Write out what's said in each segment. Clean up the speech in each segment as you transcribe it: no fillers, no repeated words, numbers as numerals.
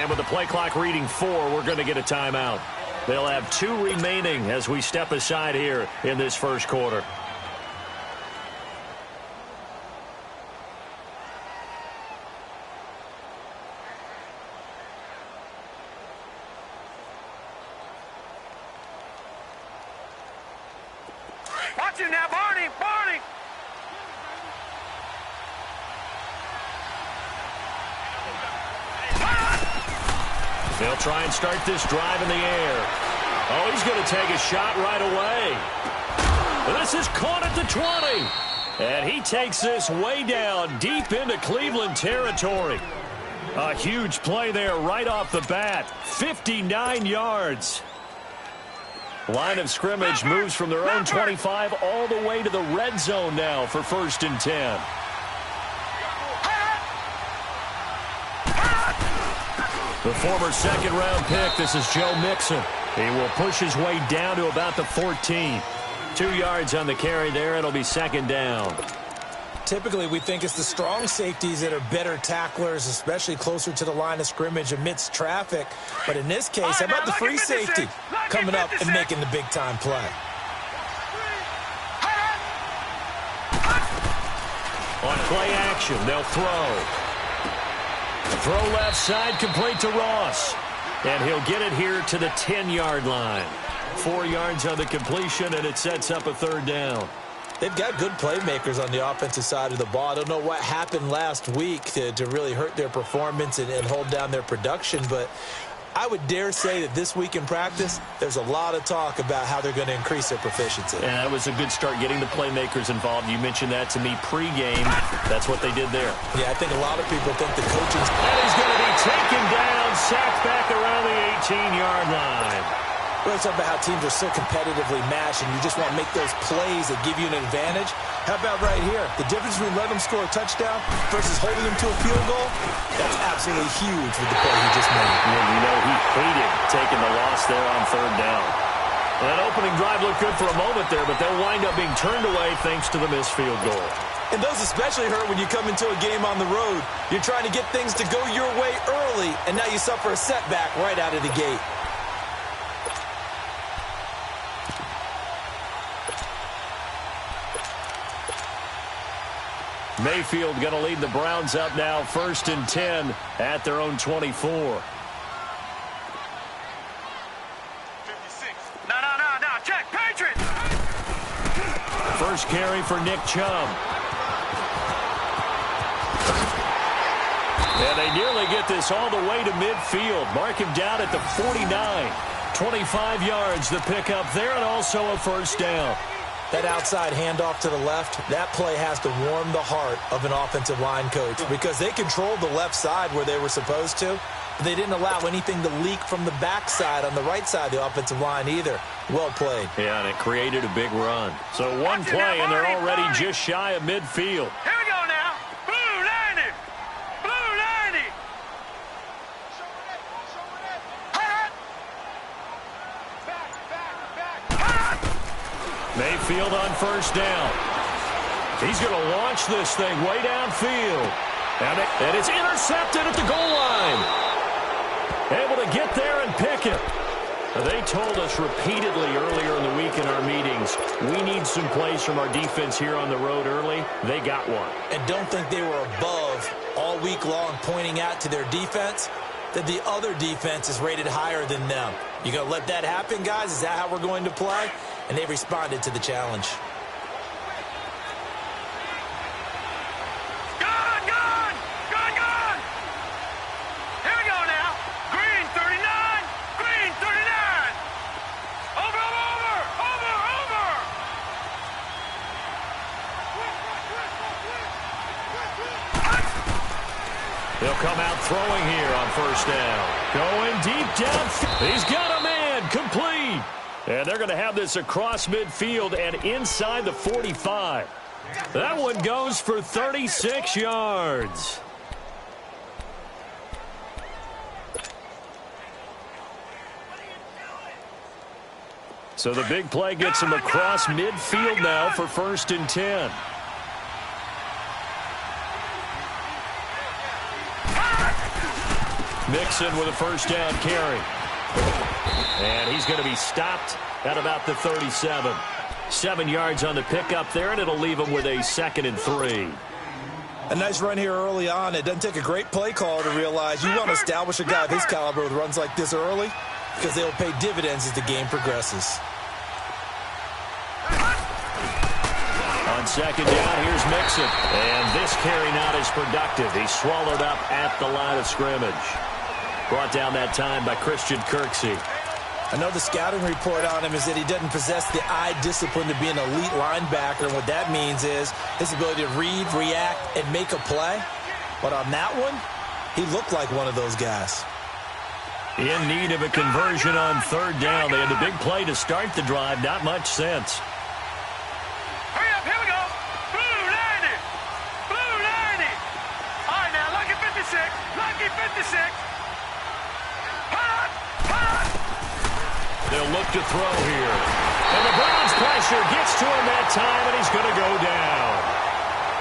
And with the play clock reading 4, we're going to get a timeout. They'll have 2 remaining as we step aside here in this first quarter. Watch him now, Barney! Barney! They'll try and start this drive in the air. Oh, he's going to take a shot right away. This is caught at the 20. And he takes this way down deep into Cleveland territory. A huge play there right off the bat. 59 yards. Line of scrimmage moves from their own 25 all the way to the red zone now for 1st and 10. The former second-round pick, this is Joe Mixon. He will push his way down to about the 14. 2 yards on the carry there. It'll be 2nd down. Typically, we think it's the strong safeties that are better tacklers, especially closer to the line of scrimmage amidst traffic. But in this case, how about the free safety coming up and making the big-time play? On play action, they'll throw. Throw left side, complete to Ross. And he'll get it here to the 10-yard line. 4 yards on the completion, and it sets up a 3rd down. They've got good playmakers on the offensive side of the ball. I don't know what happened last week to really hurt their performance and hold down their production, but I would dare say that this week in practice, there's a lot of talk about how they're going to increase their proficiency. And that was a good start getting the playmakers involved. You mentioned that to me pregame. That's what they did there. Yeah, I think a lot of people think the coaching... And he's going to be taken down, sacked back around the 18-yard line. We're talking about how teams are so competitively matched, and you just want to make those plays that give you an advantage. How about right here? The difference between letting them score a touchdown versus holding them to a field goal, that's absolutely huge with the play he just made. Well, you know, he hated taking the loss there on 3rd down. Well, that opening drive looked good for a moment there, but they'll wind up being turned away thanks to the missed field goal. And those especially hurt when you come into a game on the road. You're trying to get things to go your way early, and now you suffer a setback right out of the gate. Mayfield going to lead the Browns up now, 1st and 10 at their own 24. 56. No, check, Patriots! First carry for Nick Chubb. And they nearly get this all the way to midfield. Mark him down at the 49. 25 yards the pickup there, and also a 1st down. That outside handoff to the left, that play has to warm the heart of an offensive line coach because they controlled the left side where they were supposed to, but they didn't allow anything to leak from the backside on the right side of the offensive line either. Well played. Yeah, and it created a big run. So one play, and they're already just shy of midfield. Here we go now. Blue 90. Blue 90. Mayfield on 1st down. He's going to launch this thing way downfield. And it's intercepted at the goal line. Able to get there and pick it. They told us repeatedly earlier in the week in our meetings, we need some plays from our defense here on the road early. They got one. And don't think they were above all week long pointing out to their defense that the other defense is rated higher than them. You going to let that happen, guys? Is that how we're going to play? And they responded to the challenge. Good. Here we go now. Green 39. Green 39. Over. They'll come out throwing here on 1st down. Going deep down. He's got a man. Complete. And they're going to have this across midfield and inside the 45. That one goes for 36 yards. So the big play gets him across midfield now for 1st and 10. Mixon with a first down carry. And he's going to be stopped at about the 37. 7 yards on the pickup there, and it'll leave him with a 2nd and 3. A nice run here early on. It doesn't take a great play caller to realize you want to establish a guy of his caliber with runs like this early because they'll pay dividends as the game progresses. On 2nd down, here's Mixon. And this carry not as productive. He's swallowed up at the line of scrimmage. Brought down that time by Christian Kirksey. I know the scouting report on him is that he doesn't possess the eye discipline to be an elite linebacker. And what that means is his ability to read, react, and make a play. But on that one, he looked like one of those guys. In need of a conversion on 3rd down. They had the big play to start the drive. Not much sense. Hurry up, here we go. Blue 90. Blue 90. All right, now, lucky 56. Lucky 56. They'll look to throw here. And the Browns pressure gets to him that time, and he's going to go down.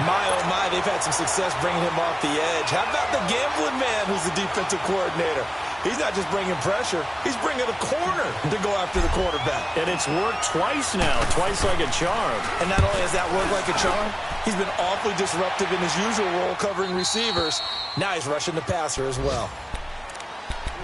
My, oh my, they've had some success bringing him off the edge. How about the gambling man who's the defensive coordinator? He's not just bringing pressure. He's bringing a corner to go after the quarterback. And it's worked twice now, twice like a charm. And not only has that worked like a charm, he's been awfully disruptive in his usual role covering receivers. Now he's rushing the passer as well.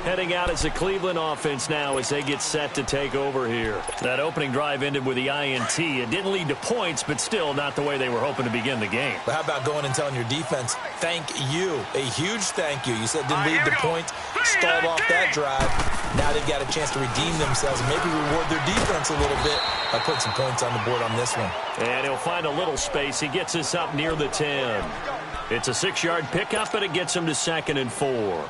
Heading out as the Cleveland offense now as they get set to take over here. That opening drive ended with the INT. It didn't lead to points, but still not the way they were hoping to begin the game. But how about going and telling your defense, thank you, a huge thank you. You said didn't lead to points, stalled off that drive. Now they've got a chance to redeem themselves and maybe reward their defense a little bit by putting some points on the board on this one. And he'll find a little space. He gets us up near the 10. It's a 6-yard pickup, and it gets him to 2nd and 4.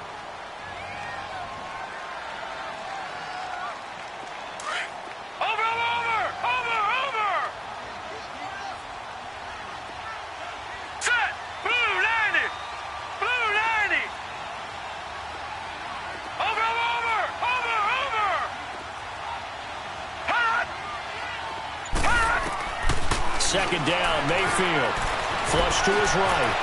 Second down, Mayfield. Flush to his right.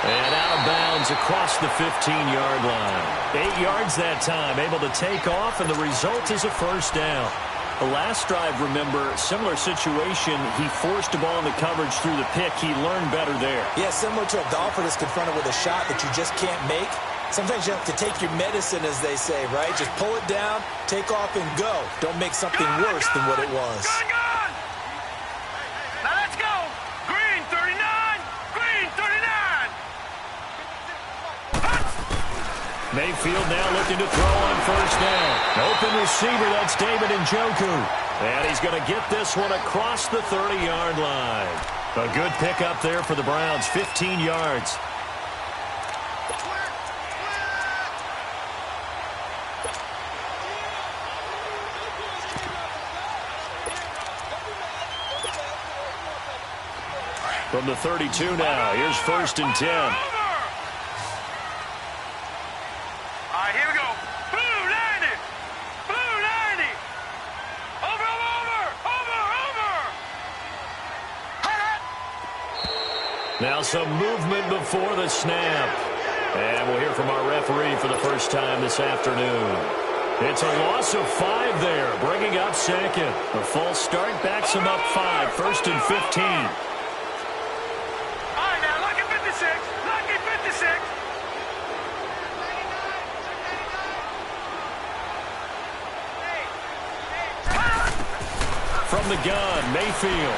And out of bounds across the 15-yard line. 8 yards that time, able to take off, and the result is a first down. The last drive, remember, similar situation. He forced the ball in the coverage through the pick. He learned better there. Yeah, similar to a golfer that's confronted with a shot that you just can't make. Sometimes you have to take your medicine, as they say, right? Just pull it down, take off, and go. Don't make something worse than what it was. Now let's go. Green 39. Green 39. Mayfield now looking to throw on first down. Open receiver, that's David Njoku. And he's going to get this one across the 30-yard line. A good pickup there for the Browns, 15 yards. From the 32 now, here's 1st and 10. All right, here we go. Blue 90. Blue 90. Over. Now some movement before the snap. And we'll hear from our referee for the first time this afternoon. It's a loss of 5 there, bringing up 2nd. A false start backs him up 5, 1st and 15. From the gun, Mayfield.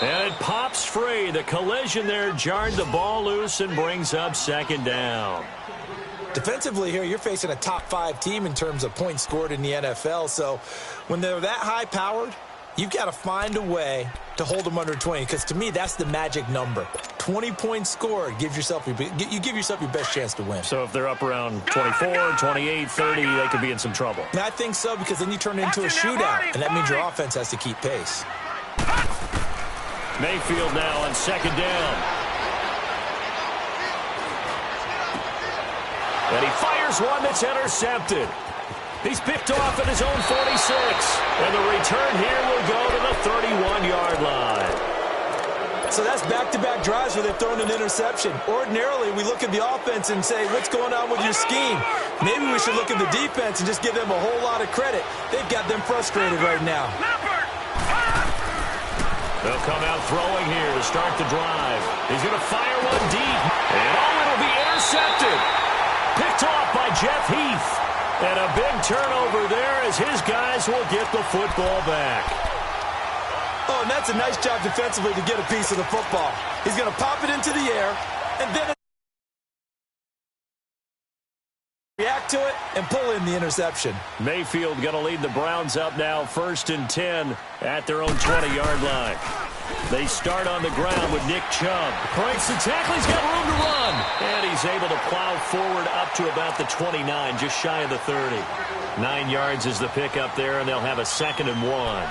And it pops free. The collision there jarred the ball loose and brings up 2nd down. Defensively here, you're facing a top 5 team in terms of points scored in the NFL. So when they're that high-powered, you've got to find a way to hold them under 20, because to me, that's the magic number. 20 points scored gives yourself you give yourself your best chance to win. So if they're up around 24, 28, 30, they could be in some trouble. And I think so, because then you turn it into a shootout, and that means your offense has to keep pace. Mayfield now on 2nd down. And he fires one that's intercepted. He's picked off at his own 46. And the return here will go to the 31-yard line. So that's back-to-back drives where they've thrown an interception. Ordinarily, we look at the offense and say, what's going on with your scheme? Maybe we should look at the defense and just give them a whole lot of credit. They've got them frustrated right now. They'll come out throwing here to start the drive. He's going to fire one deep. And it'll be intercepted. Picked off by Jeff Heath. And a big turnover there as his guys will get the football back. Oh, and that's a nice job defensively to get a piece of the football. He's going to pop it into the air, and then react to it and pull in the interception. Mayfield going to lead the Browns up now 1st and 10 at their own 20-yard line. They start on the ground with Nick Chubb. Breaks the tackle. He's got room to run. And he's able to plow forward up to about the 29, just shy of the 30. 9 yards is the pickup there, and they'll have a 2nd and 1.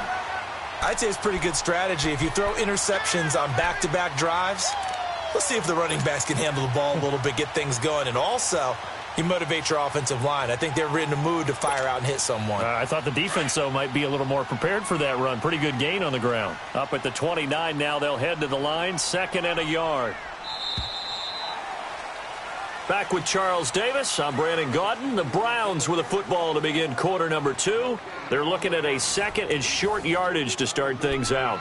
I'd say it's pretty good strategy. If you throw interceptions on back-to-back drives, let's see if the running backs can handle the ball a little bit, get things going. And also, you motivate your offensive line. I think they're in the mood to fire out and hit someone. I thought the defense, though, might be a little more prepared for that run. Pretty good gain on the ground. Up at the 29 now, they'll head to the line, 2nd and a yard. Back with Charles Davis. I'm Brandon Gaudin. The Browns with a football to begin quarter number 2. They're looking at a 2nd and short yardage to start things out.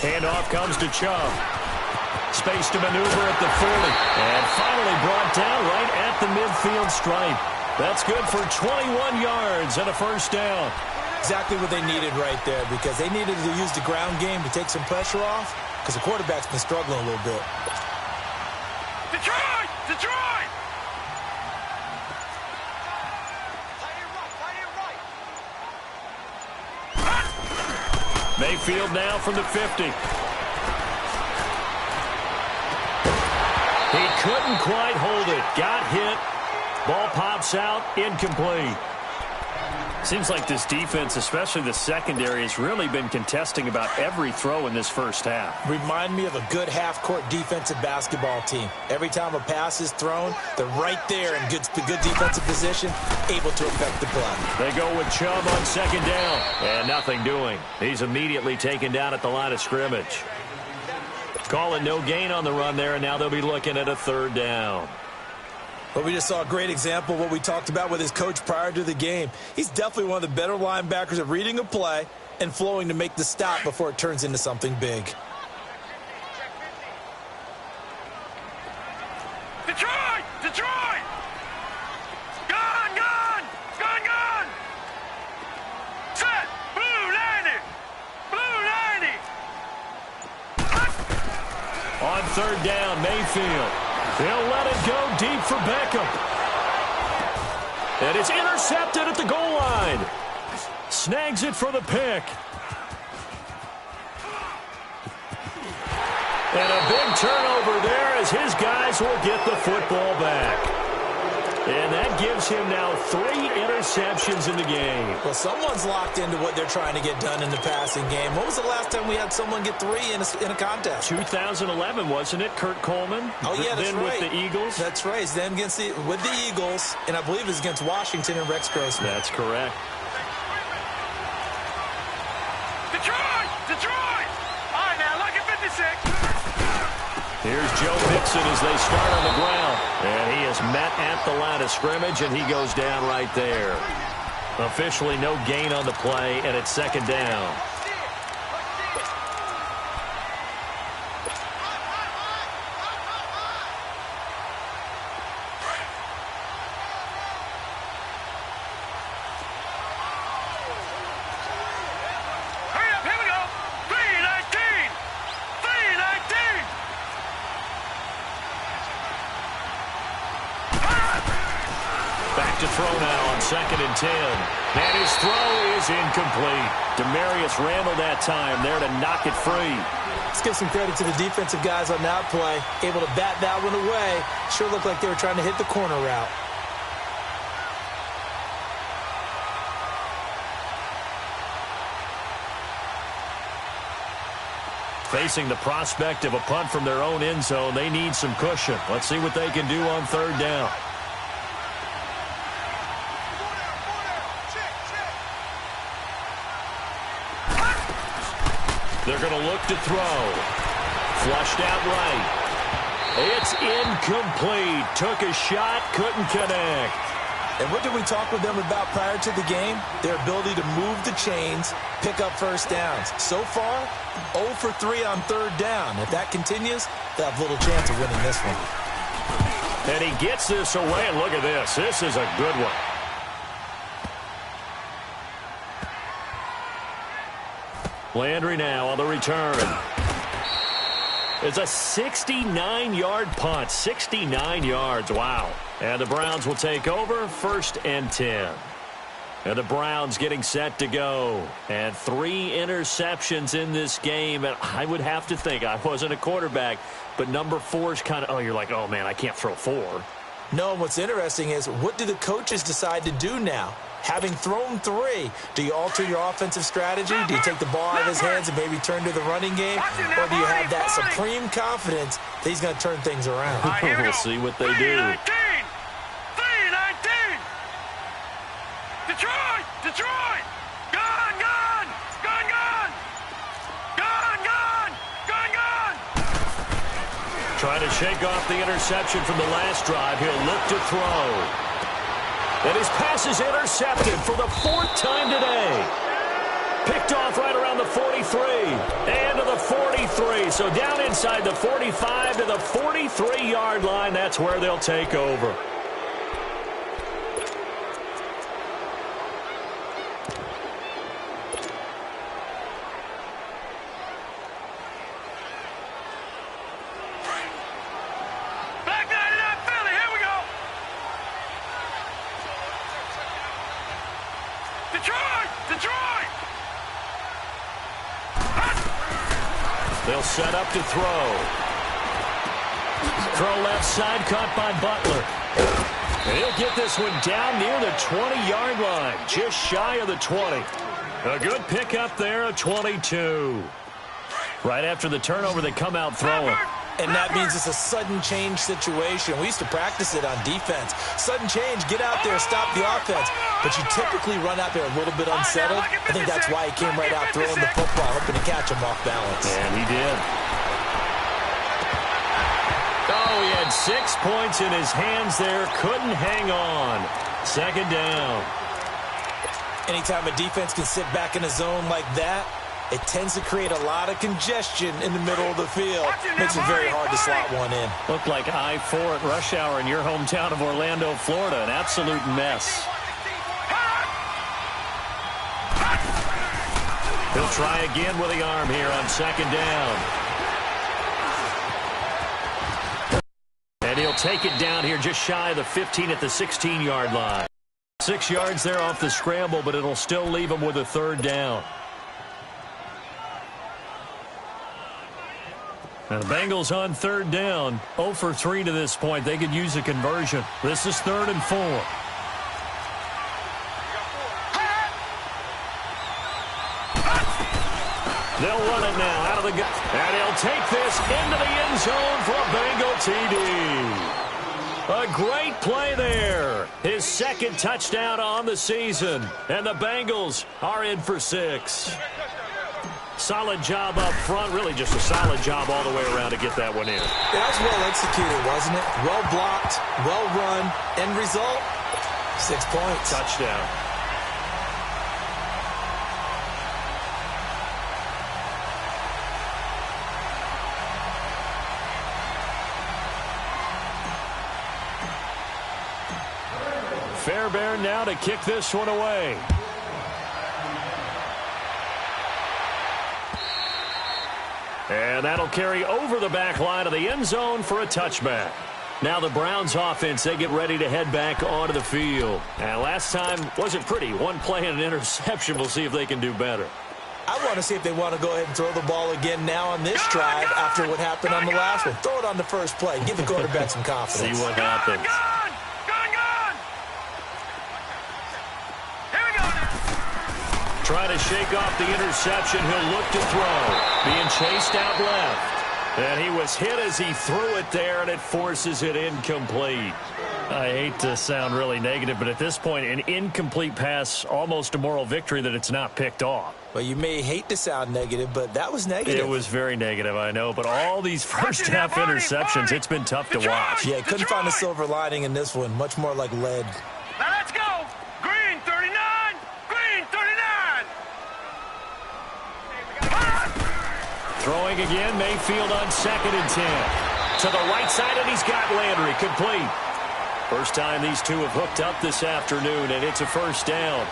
Handoff comes to Chubb. Space to maneuver at the 40. And finally brought down right at the midfield stripe. That's good for 21 yards and a 1st down. Exactly what they needed right there, because they needed to use the ground game to take some pressure off, because the quarterback's been struggling a little bit. Detroit! Detroit! Mayfield now from the 50. He couldn't quite hold it. Got hit. Ball pops out. Incomplete. Seems like this defense, especially the secondary, has really been contesting about every throw in this first half. Remind me of a good half-court defensive basketball team. Every time a pass is thrown, they're right there in good defensive position, able to affect the play. They go with Chubb on 2nd down, and nothing doing. He's immediately taken down at the line of scrimmage. Calling no gain on the run there, and now they'll be looking at a 3rd down. But we just saw a great example of what we talked about with his coach prior to the game. He's definitely one of the better linebackers at reading a play and flowing to make the stop before it turns into something big. Detroit! Detroit! Gone! Gone! Gone! Gone! Set! Blue 90! Blue 90! On 3rd down, Mayfield. They'll let it go deep for Beckham. And it's intercepted at the goal line. Snags it for the pick. And a big turnover there as his guys will get the football back. And that gives him now 3 interceptions in the game. Well, someone's locked into what they're trying to get done in the passing game. When was the last time we had someone get 3 in a contest? 2011, wasn't it? Kurt Coleman? Oh, yeah, that's then right. with the Eagles? That's right. Then with the Eagles, and I believe it's against Washington and Rex Grossman. That's correct. Detroit! Detroit! All right, now, look at 56. Here's Joe Mixon as they start on the ground. And he is met at the line of scrimmage, and he goes down right there. Officially no gain on the play, and it's 2nd down. Hurry up, here we go. 319! 319! Back to throw now on 2nd and 10. And his throw is incomplete. Demarius Randall that time there to knock it free. Let's give some credit to the defensive guys on that play. Able to bat that one away. Sure looked like they were trying to hit the corner route. Facing the prospect of a punt from their own end zone, they need some cushion. Let's see what they can do on third down. They're going to look to throw. Flushed out right. It's incomplete. Took a shot, couldn't connect. And what did we talk with them about prior to the game? Their ability to move the chains, pick up first downs. So far, 0 for 3 on third down. If that continues, they'll have little chance of winning this one. And he gets this away, and look at this. This is a good one. Landry now on the return. It's a 69-yard punt. 69 yards. Wow. And the Browns will take over, 1st and 10. And the Browns getting set to go. And 3 interceptions in this game. And I would have to think, I wasn't a quarterback, but number 4 is kind of, oh, you're like, oh, man, I can't throw 4. No, and what's interesting is, what do the coaches decide to do now? Having thrown 3, do you alter your offensive strategy? Do you take the ball out of his hands and maybe turn to the running game? Or do you have that supreme confidence that he's going to turn things around? We'll see what they do. 3-19! Detroit! Detroit! Gone! Gone! Gone! Gone! Gone! Gone! Gone! Gone! Trying to shake off the interception from the last drive. He'll look to throw. And his pass is intercepted for the 4th time today. Picked off right around the 43. And to the 43. So down inside the 45 to the 43-yard line. That's where they'll take over. They'll set up to throw. Throw left side, caught by Butler. And he'll get this one down near the 20-yard line, just shy of the 20. A good pickup there, a 22. Right after the turnover, they come out throwing. And that means it's a sudden change situation. We used to practice it on defense. Sudden change, get out there, stop the offense. But you typically run out there a little bit unsettled. I think that's why he came right out throwing the football, hoping to catch him off balance. And he did. Oh, he had 6 points in his hands there. Couldn't hang on. 2nd down. Anytime a defense can sit back in a zone like that, it tends to create a lot of congestion in the middle of the field. Makes it very hard to slot one in. Looked like I-4 at rush hour in your hometown of Orlando, Florida. An absolute mess. He'll try again with the arm here on 2nd down. And he'll take it down here just shy of the 15 at the 16-yard line. 6 yards there off the scramble, but it'll still leave him with a 3rd down. And the Bengals on 3rd down, 0 for 3 to this point. They could use a conversion. This is 3rd and 4. They'll run it now out of the gun. And he'll take this into the end zone for a Bengal TD. A great play there. His 2nd touchdown on the season. And the Bengals are in for 6. Solid job up front. Really just a solid job all the way around to get that one in. That was well executed, wasn't it? Well blocked, well run. End result, 6 points. Touchdown. Fairbairn now to kick this one away. And that'll carry over the back line of the end zone for a touchback. Now the Browns offense, they get ready to head back onto the field. And last time wasn't pretty. 1 play and an interception. We'll see if they can do better. I want to see if they want to go ahead and throw the ball again now on this drive after what happened on the last one. Throw it on the first play. Give the quarterback some confidence. See what happens. Trying to shake off the interception. He'll look to throw. Being chased out left. And he was hit as he threw it there, and it forces it incomplete. I hate to sound really negative, but at this point, an incomplete pass, almost a moral victory that it's not picked off. Well, you may hate to sound negative, but that was negative. It was very negative, I know. But all these first-half interceptions, it's been tough to watch. Yeah, couldn't find a silver lining in this one. Much more like lead. Now let's go. Green 39. Green 39. Throwing again, Mayfield on 2nd and 10. To the right side, and he's got Landry complete. First time these two have hooked up this afternoon, and it's a first down.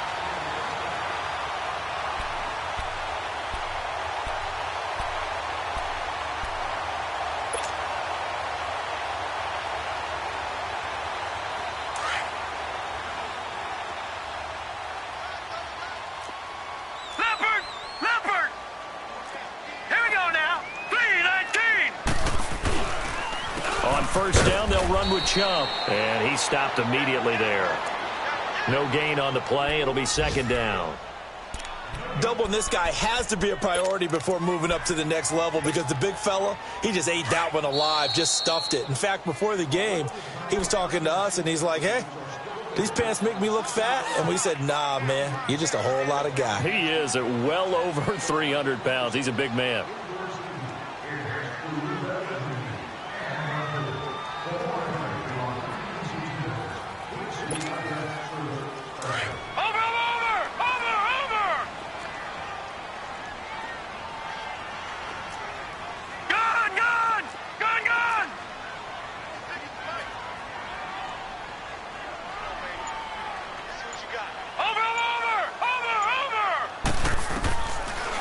Leopard. Here we go now. 3-19. On first down, they'll run with Chubb. And he stopped immediately there. No gain on the play. It'll be 2nd down. Doubling this guy has to be a priority before moving up to the next level because the big fella, he just ate that one alive, just stuffed it. In fact, before the game, he was talking to us, and he's like, hey, these pants make me look fat. And we said, nah, man, you're just a whole lot of guy. He is at well over 300 pounds. He's a big man.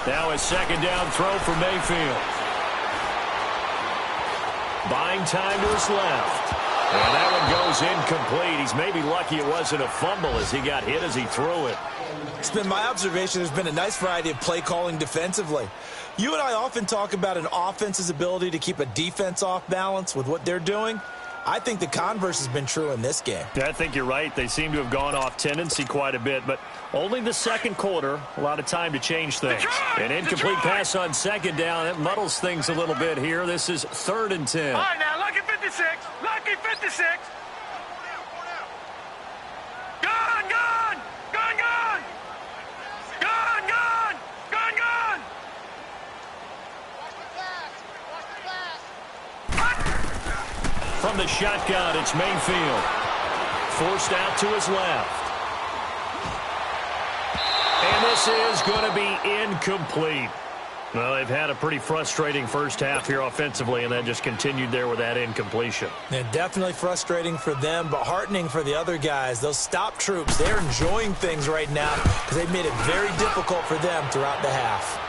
Now a 2nd down throw for Mayfield. Buying time to his left. And that one goes incomplete. He's maybe lucky it wasn't a fumble as he got hit as he threw it. It's been my observation there's been a nice variety of play calling defensively. You and I often talk about an offense's ability to keep a defense off balance with what they're doing. I think the converse has been true in this game. Yeah, I think you're right. They seem to have gone off tendency quite a bit, but only the second quarter, a lot of time to change things. An incomplete pass on 2nd down. It muddles things a little bit here. This is 3rd and 10. All right, now, lucky 56. Lucky 56. Gone. From the shotgun, it's Mayfield. Forced out to his left. And this is going to be incomplete. Well, they've had a pretty frustrating first half here offensively, and then just continued there with that incompletion. Yeah, definitely frustrating for them, but heartening for the other guys. Those stop troops, they're enjoying things right now because they've made it very difficult for them throughout the half.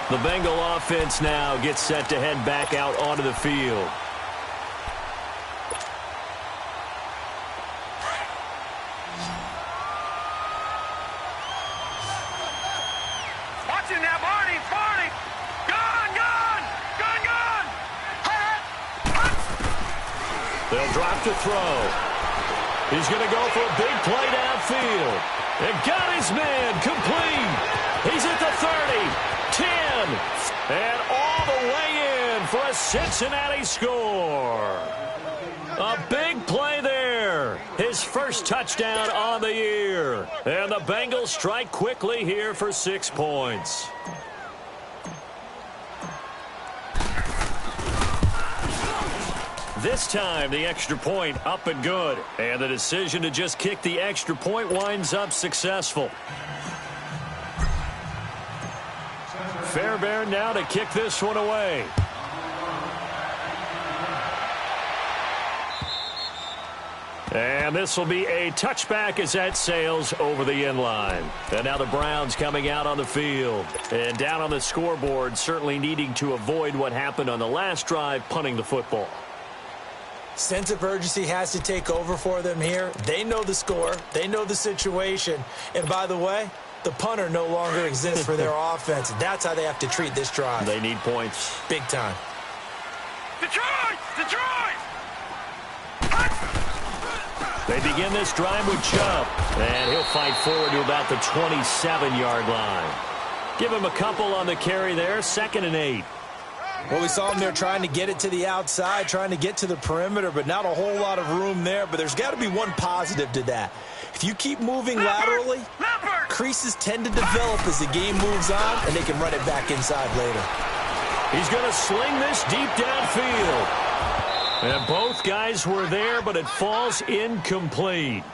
The Bengal offense now gets set to head back out onto the field. Watching now, Barney. Gone. They'll drop to throw. He's going to go for a big play downfield. And got his man complete. He's at the 30. 10, and all the way in for a Cincinnati score. A big play there. His first touchdown on the year. And the Bengals strike quickly here for 6 points. This time, the extra point up and good. And the decision to just kick the extra point winds up successful. Fairbairn now to kick this one away. And this will be a touchback as that sails over the end line. And now the Browns coming out on the field. And down on the scoreboard, certainly needing to avoid what happened on the last drive, punting the football. Sense of urgency has to take over for them here. They know the score. They know the situation. And by the way, the punter no longer exists for their offense. That's how they have to treat this drive. They need points. Big time. Detroit! They begin this drive with Chubb, and he'll fight forward to about the 27-yard line. Give him a couple on the carry there, 2nd and 8. Well, we saw him there trying to get it to the outside, trying to get to the perimeter, but not a whole lot of room there. But there's got to be one positive to that. If you keep moving laterally, creases tend to develop as the game moves on, and they can run it back inside later. He's going to sling this deep downfield. And both guys were there, but it falls incomplete.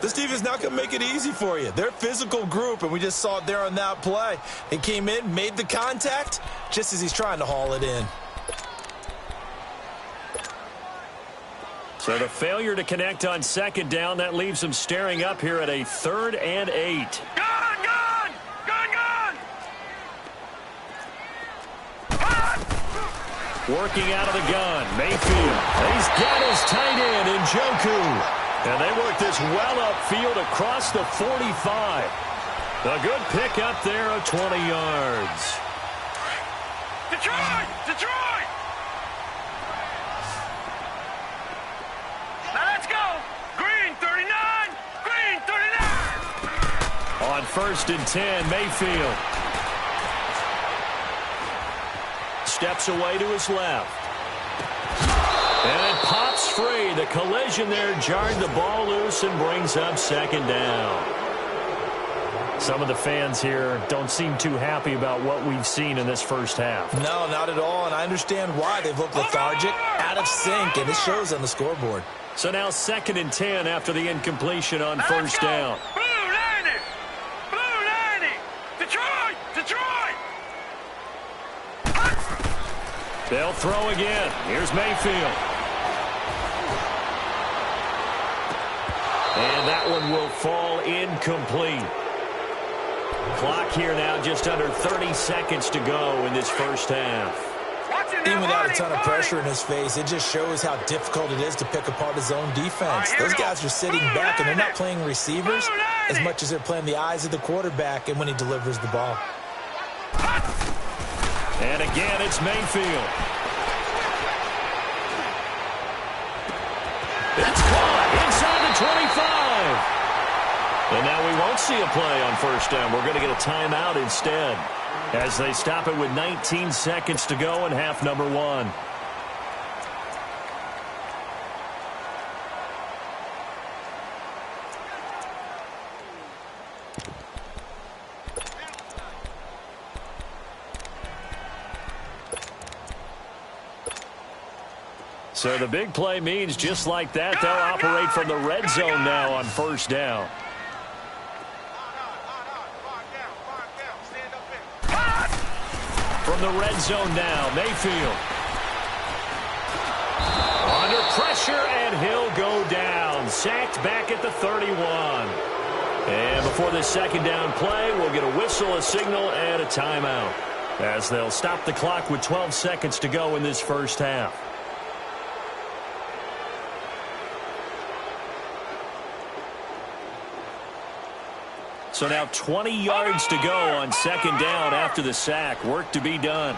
This defense not going to make it easy for you. They're a physical group, and we just saw it there on that play. They came in, made the contact, just as he's trying to haul it in. So the failure to connect on 2nd down, that leaves them staring up here at a 3rd and 8. Gun, gun! Gun, gun! Working out of the gun, Mayfield. He's got his tight end in Njoku. And they work this well upfield across the 45. A good pick up there of 20 yards. Detroit! Detroit! Now let's go! Green 39! Green 39! On 1st and 10, Mayfield. Steps away to his left. And it pops free. The collision there jarred the ball loose and brings up 2nd down. Some of the fans here don't seem too happy about what we've seen in this first half. No, not at all, and I understand why. They've looked lethargic, out of sync, and it shows on the scoreboard. So now 2nd and 10 after the incompletion on 1st down. Blue 90! Blue 90! Detroit! Detroit! They'll throw again. Here's Mayfield. And that one will fall incomplete. Clock here now, just under 30 seconds to go in this first half. Even without a ton of pressure in his face, it just shows how difficult it is to pick apart his own defense. Those guys are sitting back, and they're not playing receivers as much as they're playing the eyes of the quarterback and when he delivers the ball. And again, it's Mayfield. It's caught inside the 25. And now we won't see a play on 1st down. We're going to get a timeout instead as they stop it with 19 seconds to go in half number 1. So the big play means just like that, they'll operate from the red zone now on 1st down. From the red zone now, Mayfield. Under pressure, and he'll go down. Sacked back at the 31. And before this 2nd down play, we'll get a whistle, a signal, and a timeout, as they'll stop the clock with 12 seconds to go in this first half. So now 20 yards to go on 2nd down after the sack. Work to be done.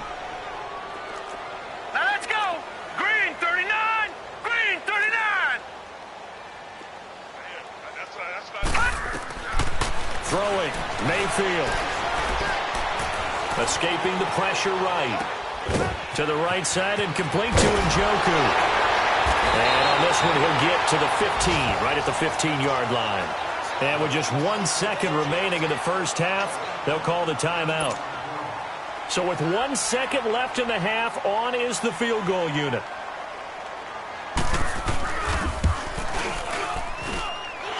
Now let's go! Green 39! Green 39! Throwing, Mayfield. Escaping the pressure right. To the right side and complete to Njoku. And on this one, he'll get to the 15, right at the 15-yard line. And with just 1 second remaining in the first half, they'll call the timeout. So with 1 second left in the half, on is the field goal unit.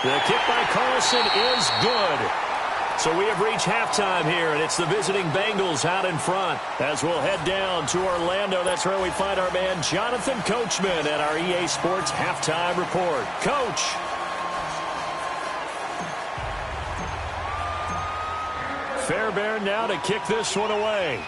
The kick by Carlson is good. So we have reached halftime here, and it's the visiting Bengals out in front. As we'll head down to Orlando, that's where we find our man Jonathan Coachman at our EA Sports Halftime Report. Coach. Fairbairn now to kick this one away.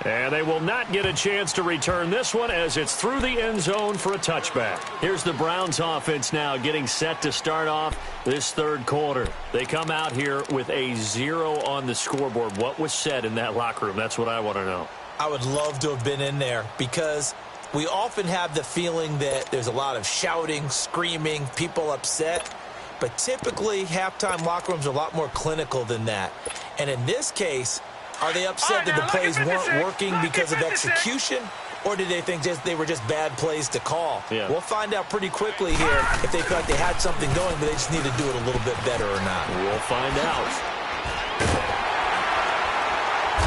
And they will not get a chance to return this one as it's through the end zone for a touchback. Here's the Browns offense now getting set to start off this 3rd quarter. They come out here with a 0 on the scoreboard. What was said in that locker room? That's what I want to know. I would love to have been in there because we often have the feeling that there's a lot of shouting, screaming, people upset. But typically, halftime locker rooms are a lot more clinical than that. And in this case, are they upset that the plays weren't working because of execution? Or did they think they were just bad plays to call? Yeah. We'll find out pretty quickly here if they feel like they had something going, but they just need to do it a little bit better or not. We'll find out.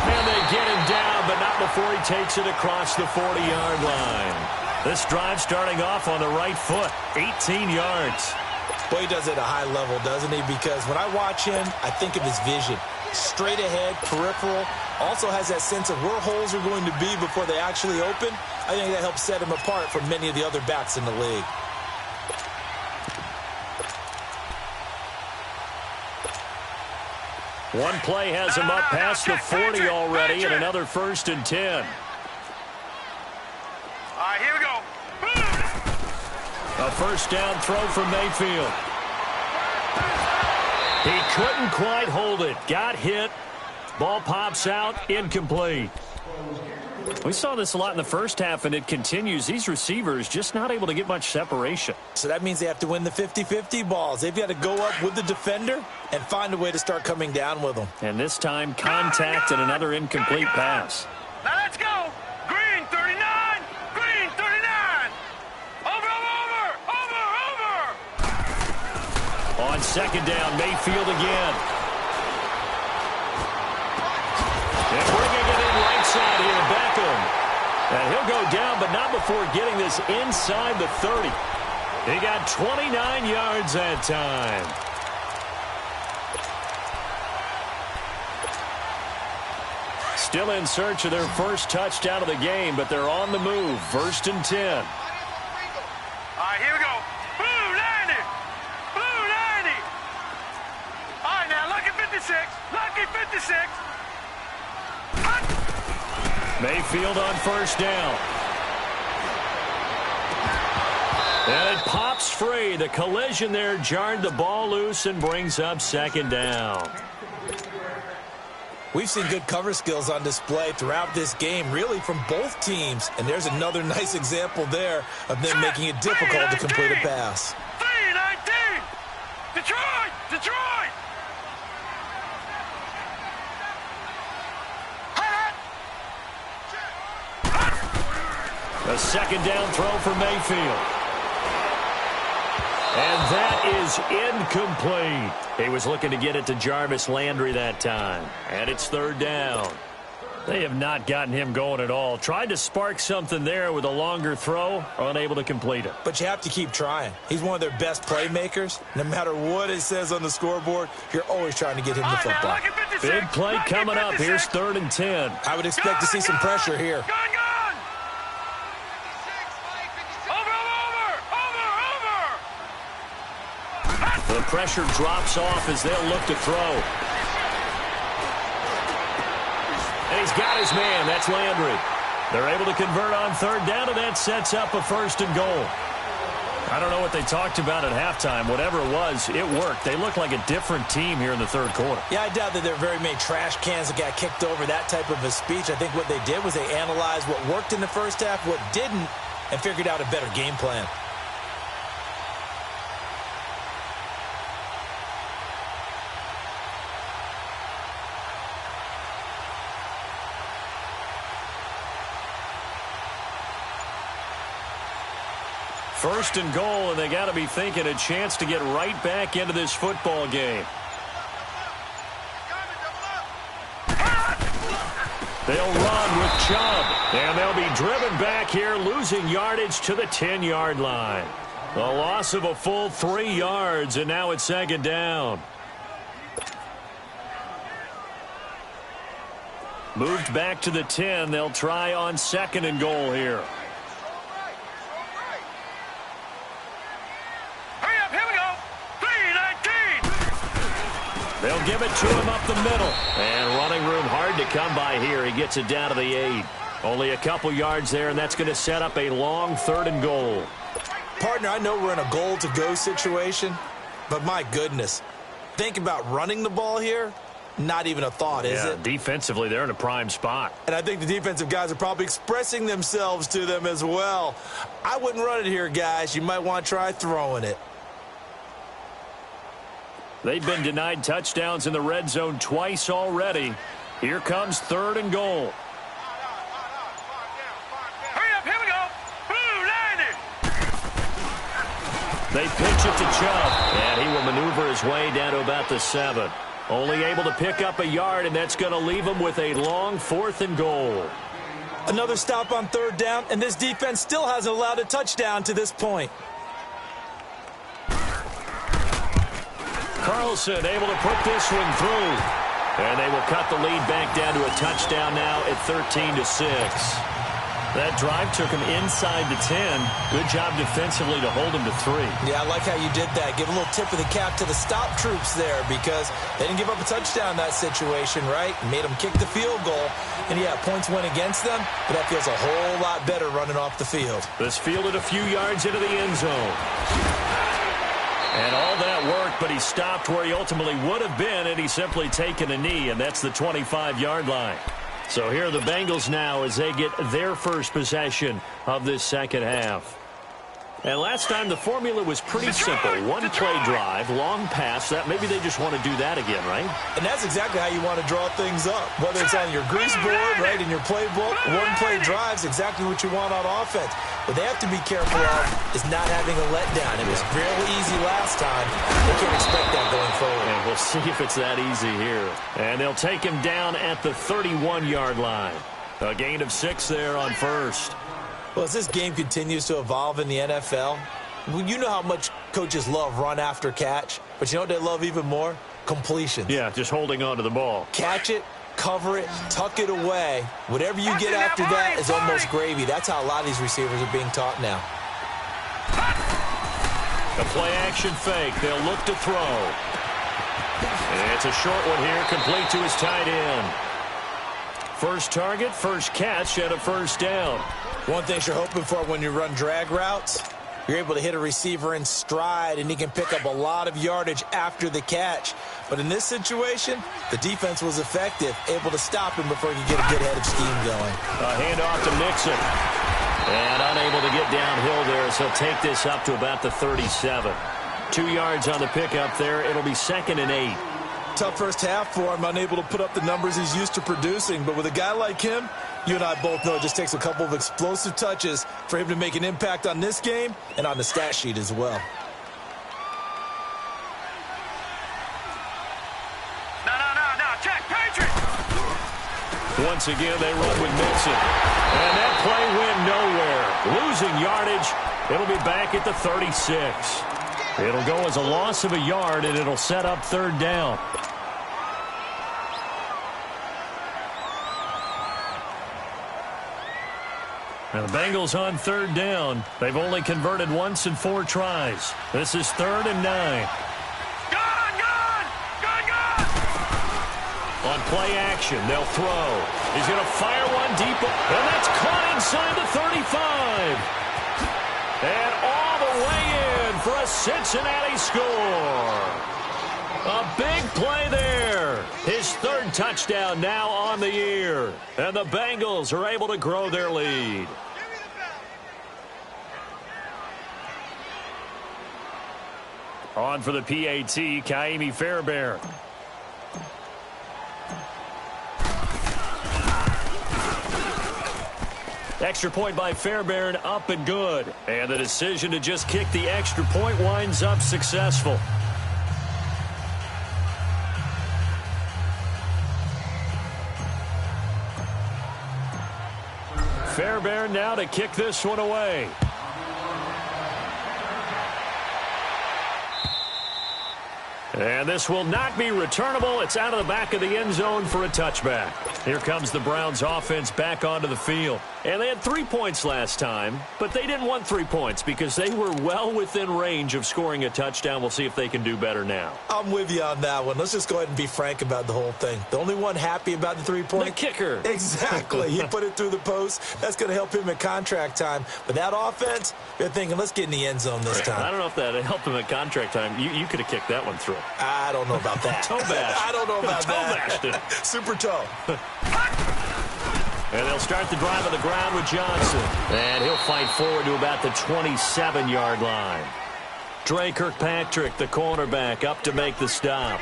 And they get him down, but not before he takes it across the 40-yard line. This drive starting off on the right foot, 18 yards. Boy, he does it at a high level, doesn't he? Because when I watch him, I think of his vision. Straight ahead, peripheral, also has that sense of where holes are going to be before they actually open. I think that helps set him apart from many of the other backs in the league. One play has him up past the 40 already, and another 1st and 10. All right, here we go. A first down throw from Mayfield. He couldn't quite hold it. Got hit. Ball pops out. Incomplete. We saw this a lot in the first half, and it continues. These receivers just not able to get much separation. So that means they have to win the 50-50 balls. They've got to go up with the defender and find a way to start coming down with them. And this time, contact and another incomplete pass. Now let's go. Green 39. Green 39. Over. On second down, Mayfield again. And bringing it in right side here, Beckham. And he'll go down, but not before getting this inside the 30. He got 29 yards that time. Still in search of their first touchdown of the game, but they're on the move. 1st and 10. All right, here we go. Blue 90. Blue 90. All right, now, lucky 56. Lucky 56. Mayfield on first down. And it pops free. The collision there jarred the ball loose and brings up second down. We've seen good cover skills on display throughout this game, really from both teams. And there's another nice example there of them making it difficult to complete a pass. 3-19. Detroit. Detroit. A second down throw for Mayfield. And that is incomplete. He was looking to get it to Jarvis Landry that time. And it's 3rd down. They have not gotten him going at all. Tried to spark something there with a longer throw, unable to complete it. But you have to keep trying. He's one of their best playmakers. No matter what it says on the scoreboard, you're always trying to get him the football. Big play coming up. Here's 3rd and 10. I would expect to see some pressure here. Gone. The pressure drops off as they'll look to throw. And he's got his man. That's Landry. They're able to convert on 3rd down, and that sets up a 1st and goal. I don't know what they talked about at halftime. Whatever it was, it worked. They look like a different team here in the 3rd quarter. Yeah, I doubt that there are very many trash cans that got kicked over, that type of a speech. I think what they did was they analyzed what worked in the first half, what didn't, and figured out a better game plan. First and goal, and they got to be thinking a chance to get right back into this football game. They'll run with Chubb, and they'll be driven back here, losing yardage to the 10-yard line. A loss of a full 3 yards, and now it's 2nd down. Moved back to the 10. They'll try on 2nd and goal here. They'll give it to him up the middle. And running room hard to come by here. He gets it down to the 8. Only a couple yards there, and that's going to set up a long 3rd and goal. Partner, I know we're in a goal-to-go situation, but my goodness, think about running the ball here. Not even a thought, is it? Defensively, they're in a prime spot. And I think the defensive guys are probably expressing themselves to them as well. I wouldn't run it here, guys. You might want to try throwing it. They've been denied touchdowns in the red zone twice already. Here comes 3rd and goal. Hurry up, here we go. Blue 90. They pitch it to Chubb, and he will maneuver his way down to about the 7. Only able to pick up a yard, and that's going to leave him with a long 4th and goal. Another stop on 3rd down, and this defense still hasn't allowed a touchdown to this point. Carlson able to put this one through. And they will cut the lead back down to a touchdown now at 13-6. That drive took him inside the 10. Good job defensively to hold him to 3. Yeah, I like how you did that. Give a little tip of the cap to the stop troops there because they didn't give up a touchdown in that situation, right? Made them kick the field goal. And, yeah, points went against them, but that feels a whole lot better running off the field. This fielded a few yards into the end zone. And all that worked, but he stopped where he ultimately would have been, and he's simply taken a knee, and that's the 25-yard line. So here are the Bengals now as they get their first possession of this second half. And last time the formula was pretty simple. One-play drive, long pass. That maybe they just want to do that again, right? And that's exactly how you want to draw things up. Whether it's on your grease board, right, in your playbook, one-play drives exactly what you want on offense. What they have to be careful of is not having a letdown. It was fairly easy last time. They can't expect that going forward. And we'll see if it's that easy here. And they'll take him down at the 31-yard line. A gain of 6 there on 1st. Well, as this game continues to evolve in the NFL, you know how much coaches love run after catch, but you know what they love even more? Completions. Yeah, just holding on to the ball. Catch it, cover it, tuck it away. Whatever you get after that is almost gravy. That's how a lot of these receivers are being taught now. A play-action fake. They'll look to throw. And it's a short one here, complete to his tight end. First target, first catch, and a 1st down. One thing you're hoping for when you run drag routes, you're able to hit a receiver in stride, and he can pick up a lot of yardage after the catch. But in this situation, the defense was effective, able to stop him before he could get a good head of steam going. A handoff to Mixon. And unable to get downhill there, so he'll take this up to about the 37. 2 yards on the pickup there. It'll be 2nd and 8. Tough first half for him, unable to put up the numbers he's used to producing. But with a guy like him, you and I both know it just takes a couple of explosive touches for him to make an impact on this game and on the stat sheet as well. No, check, Patriot. Once again, they run with Mixon. And that play went nowhere. Losing yardage. It'll be back at the 36. It'll go as a loss of a yard, and it'll set up 3rd down. Now the Bengals on 3rd down. They've only converted once in 4 tries. This is 3rd and 9. On play action, they'll throw. He's going to fire one deep, and that's caught inside the 35. And all the way in for a Cincinnati score. A big play there. His 3rd touchdown now on the year. And the Bengals are able to grow their lead. On for the PAT, Kaimi Fairbairn. Extra point by Fairbairn, up and good. And the decision to just kick the extra point winds up successful. Fairbairn now to kick this one away. And this will not be returnable. It's out of the back of the end zone for a touchback. Here comes the Browns offense back onto the field. And they had 3 points last time, but they didn't want 3 points because they were well within range of scoring a touchdown. We'll see if they can do better now. I'm with you on that one. Let's just go ahead and be frank about the whole thing. The only one happy about the 3-point? The kicker. Exactly. He put it through the post. That's going to help him at contract time. But that offense, they're thinking, let's get in the end zone this time. I don't know if that helped him at contract time. You could have kicked that one through. I don't know about that. Toe bash. I don't know about toe that. bashed it. Super toe. And they'll start the drive on the ground with Johnson. And he'll fight forward to about the 27-yard line. Dre Kirkpatrick, the cornerback, up to make the stop.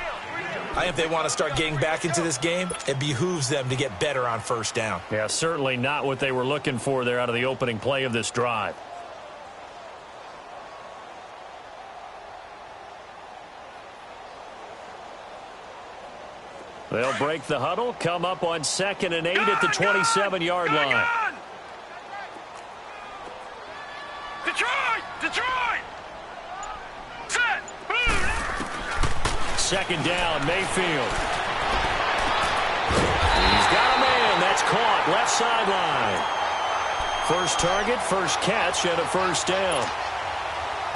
I think if they want to start getting back into this game, it behooves them to get better on first down. Yeah, certainly not what they were looking for there out of the opening play of this drive. They'll break the huddle, come up on 2nd and 8 at the 27-yard line. Detroit! Detroit! Set! Second down, Mayfield. He's got a man. That's caught. Left sideline. First target, first catch, and a first down.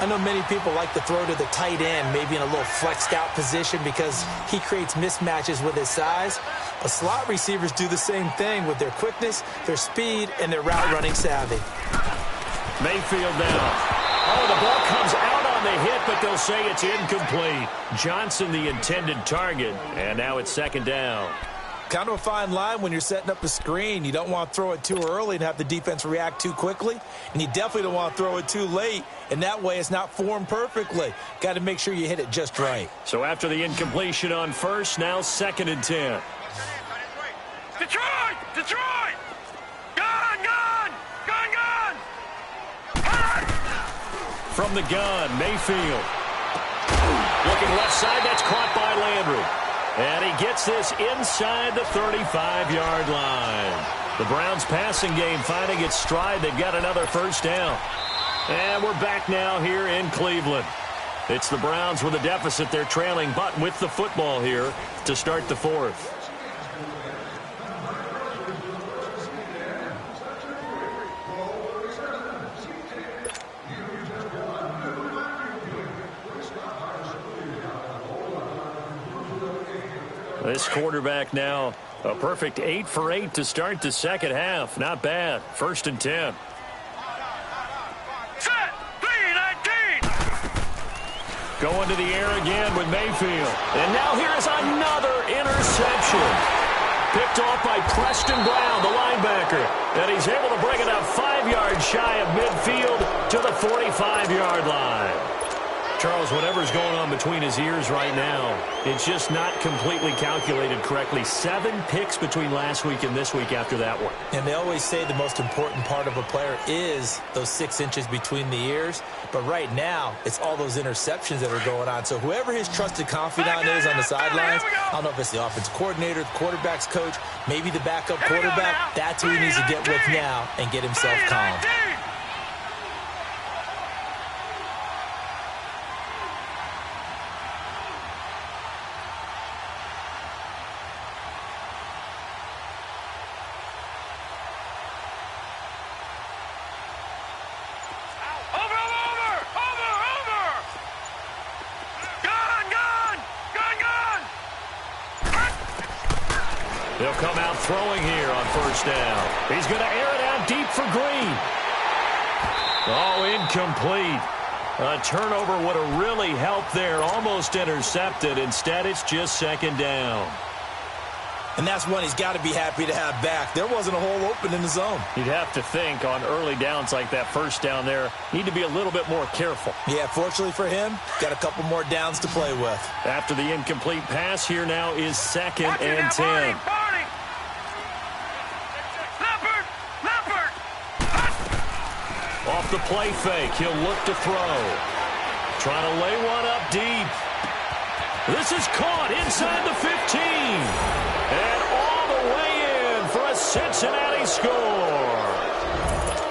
I know many people like to throw to the tight end, maybe in a little flexed out position because he creates mismatches with his size. But slot receivers do the same thing with their quickness, their speed, and their route running savvy. Mayfield now. Oh, the ball comes out on the hit, but they'll say it's incomplete. Johnson the intended target, and now it's second down. Kind of a fine line when you're setting up a screen. You don't want to throw it too early and have the defense react too quickly. And you definitely don't want to throw it too late. And that way it's not formed perfectly. Got to make sure you hit it just right. So after the incompletion on first, now 2nd and 10. Detroit! Detroit! Gun! Gun! Gun! Gun! From the gun, Mayfield. Looking left side, that's caught by Landry. And he gets this inside the 35-yard line. The Browns passing game finding its stride. They've got another first down. And we're back now here in Cleveland. It's the Browns with a deficit. They're trailing, but with the football here to start the fourth. This quarterback now a perfect 8 for 8 to start the second half. Not bad. 1st and 10. Set! 3-19! Going to the air again with Mayfield. And now here's another interception. Picked off by Preston Brown, the linebacker. And he's able to bring it up 5 yards shy of midfield to the 45-yard line. Charles, whatever's going on between his ears right now, it's just not completely calculated correctly. 7 picks between last week and this week after that one. And they always say the most important part of a player is those 6 inches between the ears. But right now, it's all those interceptions that are going on. So whoever his trusted confidant is on the sidelines, I don't know if it's the offensive coordinator, the quarterback's coach, maybe the backup quarterback, that's who he needs to get with now and get himself calm. They'll come out throwing here on first down. He's going to air it out deep for Green. Oh, incomplete. A turnover would have really helped there. Almost intercepted. Instead, it's just second down. And that's one he's got to be happy to have back. There wasn't a hole open in the zone. You'd have to think on early downs like that first down there, need to be a little bit more careful. Yeah, fortunately for him, got a couple more downs to play with. After the incomplete pass, here now is 2nd and 10. Off the play fake, he'll look to throw. Trying to lay one up deep. This is caught inside the 15. And all the way in for a Cincinnati score.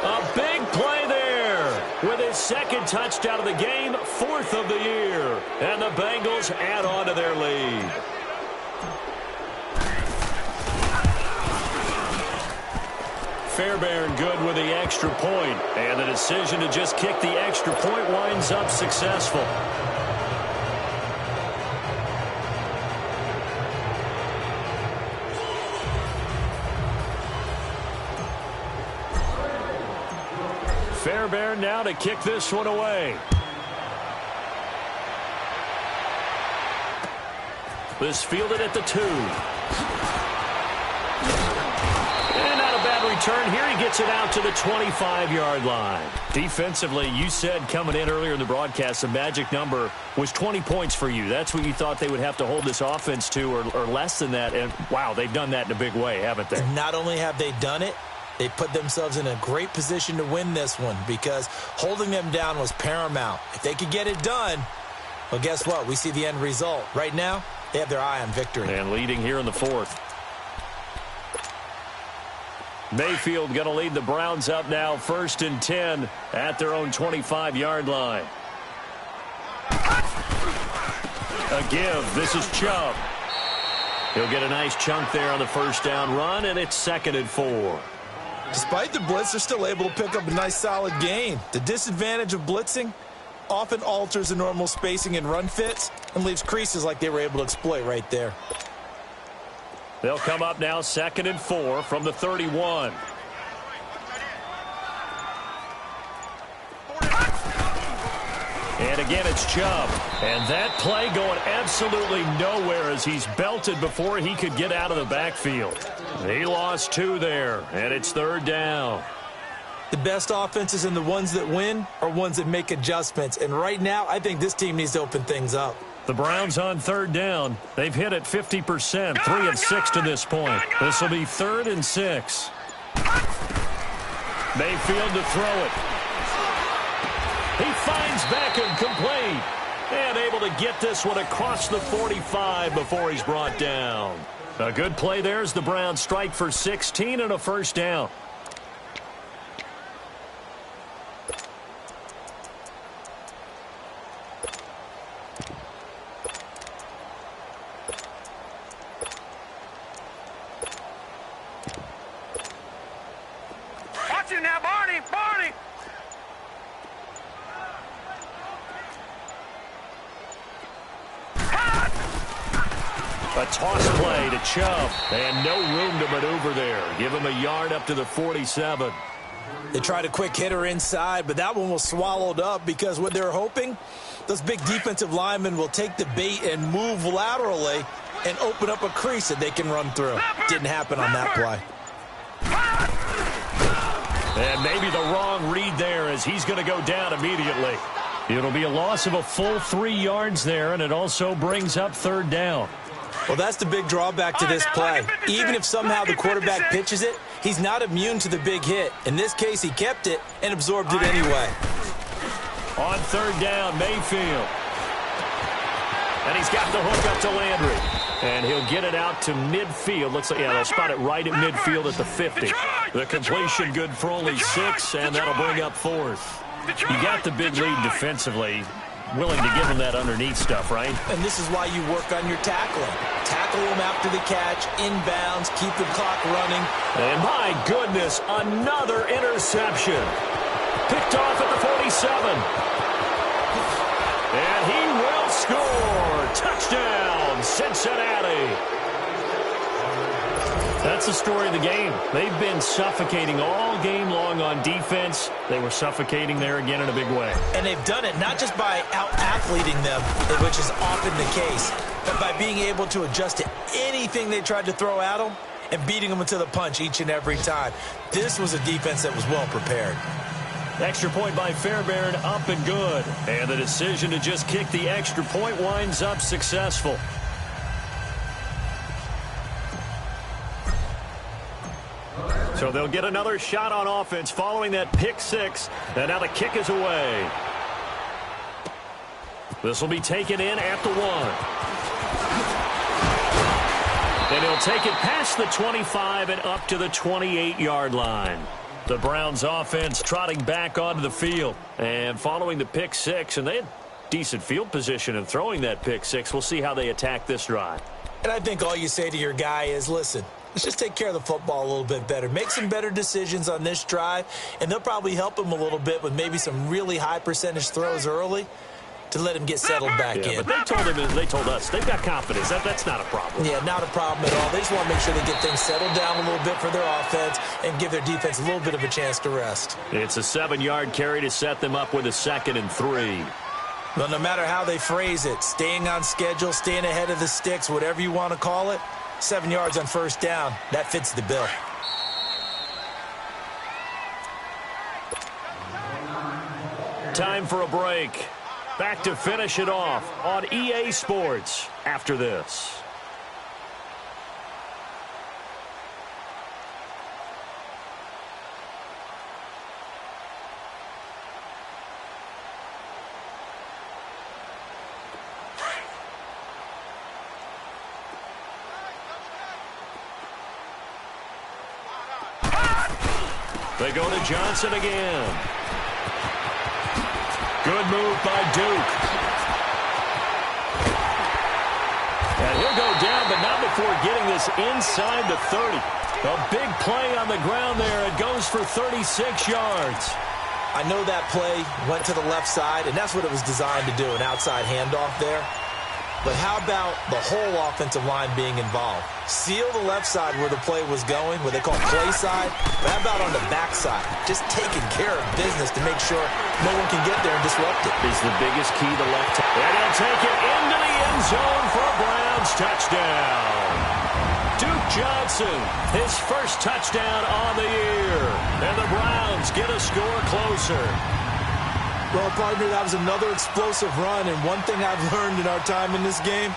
A big play there with his 2nd touchdown of the game, 4th of the year. And the Bengals add on to their lead. Fairbairn good with the extra point. And the decision to just kick the extra point winds up successful. Fairbairn now to kick this one away. This fielded at the 2. And not a bad return here. He gets it out to the 25-yard line. Defensively, you said coming in earlier in the broadcast, the magic number was 20 points for you. That's what you thought they would have to hold this offense to, or less than that. And, wow, they've done that in a big way, haven't they? Not only have they done it, they put themselves in a great position to win this one because holding them down was paramount. If they could get it done, well, guess what? We see the end result. Right now, they have their eye on victory. And leading here in the 4th. Mayfield going to lead the Browns up now, 1st and 10 at their own 25-yard line. A give. This is Chubb. He'll get a nice chunk there on the first down run, and it's 2nd and 4. Despite the blitz, they're still able to pick up a nice solid gain. The disadvantage of blitzing often alters the normal spacing and run fits and leaves creases like they were able to exploit right there. They'll come up now 2nd and 4 from the 31. And again, it's Chubb. And that play going absolutely nowhere as he's belted before he could get out of the backfield. He lost 2 there, and it's 3rd down. The best offenses and the ones that win are ones that make adjustments. And right now, I think this team needs to open things up. The Browns on 3rd down. They've hit it 50%, 3 of 6 to this point. This will be 3rd and 6. Mayfield to throw it. He finds Beckham complete. And able to get this one across the 45 before he's brought down. A good play there as the Browns strike for 16 and a first down. Watch him now, Barney! Barney! A toss play to Chubb, and no room to maneuver there. Give him a yard up to the 47. They tried a quick hitter inside, but that one was swallowed up because what they're hoping, those big defensive linemen will take the bait and move laterally and open up a crease that they can run through. Didn't happen on that play. And maybe the wrong read there as he's going to go down immediately. It'll be a loss of a full 3 yards there, and it also brings up 3rd down. Well, that's the big drawback to this play. Even if somehow the quarterback pitches it, he's not immune to the big hit. In this case, he kept it and absorbed it anyway. On 3rd down, Mayfield. And he's got the hook up to Landry. And he'll get it out to midfield. Looks like, yeah, they'll spot it right at midfield at the 50. The completion good for only 6, and that'll bring up 4th. You got the big lead defensively. Willing to give him that underneath stuff, right? And this is why you work on your tackling. Tackle him after the catch, inbounds, keep the clock running. And my goodness, another interception. Picked off at the 47. And he will score. Touchdown, Cincinnati. That's the story of the game. They've been suffocating all game long on defense. They were suffocating there again in a big way. And they've done it not just by out-athleting them, which is often the case, but by being able to adjust to anything they tried to throw at them and beating them into the punch each and every time. This was a defense that was well prepared. Extra point by Fairbairn, up and good. And the decision to just kick the extra point winds up successful. So they'll get another shot on offense following that pick 6. And now the kick is away. This will be taken in at the 1. And he'll take it past the 25 and up to the 28-yard line. The Browns offense trotting back onto the field. And following the pick 6, and they had decent field position in throwing that pick 6. We'll see how they attack this drive. And I think all you say to your guy is, listen, let's just take care of the football a little bit better. Make some better decisions on this drive, and they'll probably help him a little bit with maybe some really high percentage throws early to let him get settled back in. But they told us they've got confidence. That's not a problem. Yeah, not a problem at all. They just want to make sure they get things settled down a little bit for their offense and give their defense a little bit of a chance to rest. It's a 7-yard carry to set them up with a 2nd and 3. Well, no matter how they phrase it, staying on schedule, staying ahead of the sticks, whatever you want to call it, 7 yards on first down, that fits the bill. Time for a break. Back to finish it off on EA Sports after this. They go to Johnson again. Good move by Duke. And he'll go down, but not before getting this inside the 30. A big play on the ground there. It goes for 36 yards. I know that play went to the left side, and that's what it was designed to do, an outside handoff there. But how about the whole offensive line being involved? Seal the left side where the play was going, what they call play side. But how about on the back side? Just taking care of business to make sure no one can get there and disrupt it. Is the biggest key to left. And he'll take it into the end zone for a Browns touchdown. Duke Johnson, his first touchdown on the year. And the Browns get a score closer. Well, partner, that was another explosive run, and one thing I've learned in our time in this game,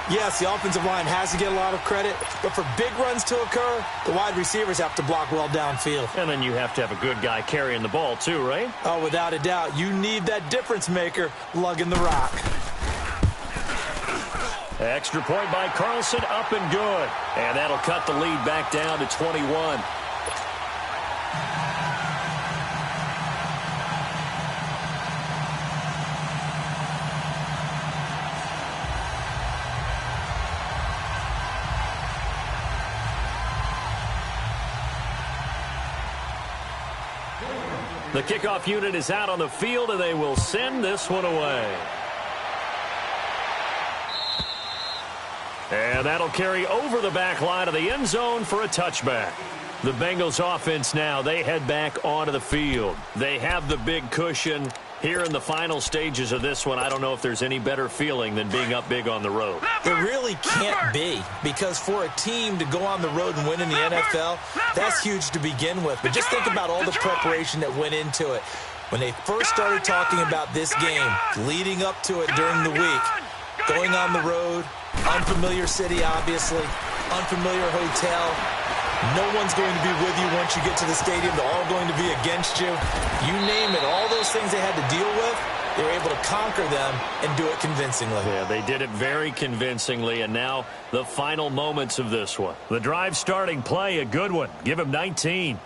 yes, the offensive line has to get a lot of credit, but for big runs to occur, the wide receivers have to block well downfield. And then you have to have a good guy carrying the ball too, right? Oh, without a doubt. You need that difference maker lugging the rock. Extra point by Carlson, up and good. And that'll cut the lead back down to 21. The kickoff unit is out on the field, and they will send this one away. And that'll carry over the back line of the end zone for a touchback. The Bengals offense now, they head back onto the field. They have the big cushion. Here in the final stages of this one, I don't know if there's any better feeling than being up big on the road. There really can't be, because for a team to go on the road and win in the NFL, that's huge to begin with. But just think about all the preparation that went into it. When they first started talking about this game, leading up to it during the week, going on the road, unfamiliar city, obviously, unfamiliar hotel. No one's going to be with you once you get to the stadium. They're all going to be against you. You name it, all those things they had to deal with, they were able to conquer them and do it convincingly. Yeah, they did it very convincingly, and now the final moments of this one. The drive starting play, a good one. Give him 19.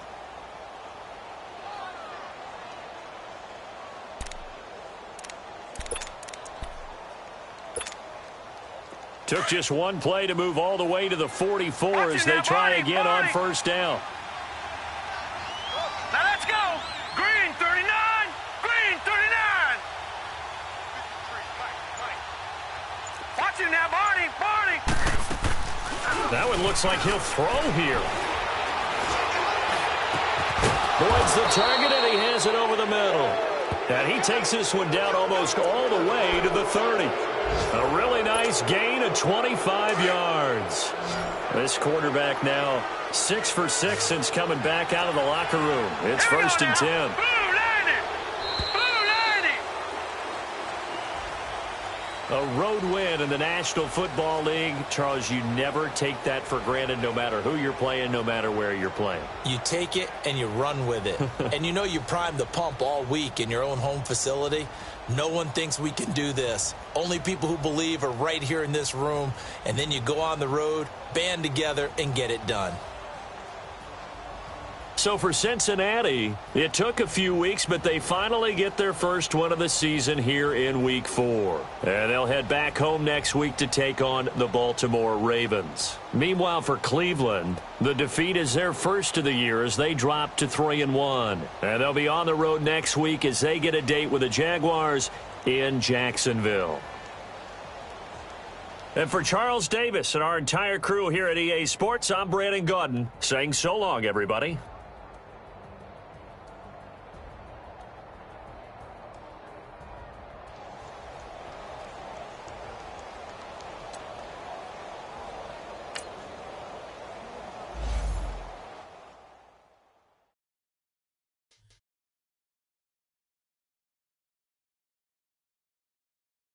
Took just one play to move all the way to the 44 as they try again on first down. Now let's go. Green 39. Green 39. Watch him now, Barney. Barney. That one looks like he'll throw here. Boyd's the target, and he has it over the middle. And he takes this one down almost all the way to the 30. A really nice gain of 25 yards. This quarterback now 6 for 6 since coming back out of the locker room. It's first and 10. A road win in the National Football League. Charles, you never take that for granted no matter who you're playing, no matter where you're playing. You take it and you run with it. And you know you primed the pump all week in your own home facility. No one thinks we can do this. Only people who believe are right here in this room. And then you go on the road, band together, and get it done. So for Cincinnati, it took a few weeks, but they finally get their first one of the season here in Week 4. And they'll head back home next week to take on the Baltimore Ravens. Meanwhile, for Cleveland, the defeat is their first of the year as they drop to 3-1. And they'll be on the road next week as they get a date with the Jaguars in Jacksonville. And for Charles Davis and our entire crew here at EA Sports, I'm Brandon Gaudin saying so long, everybody.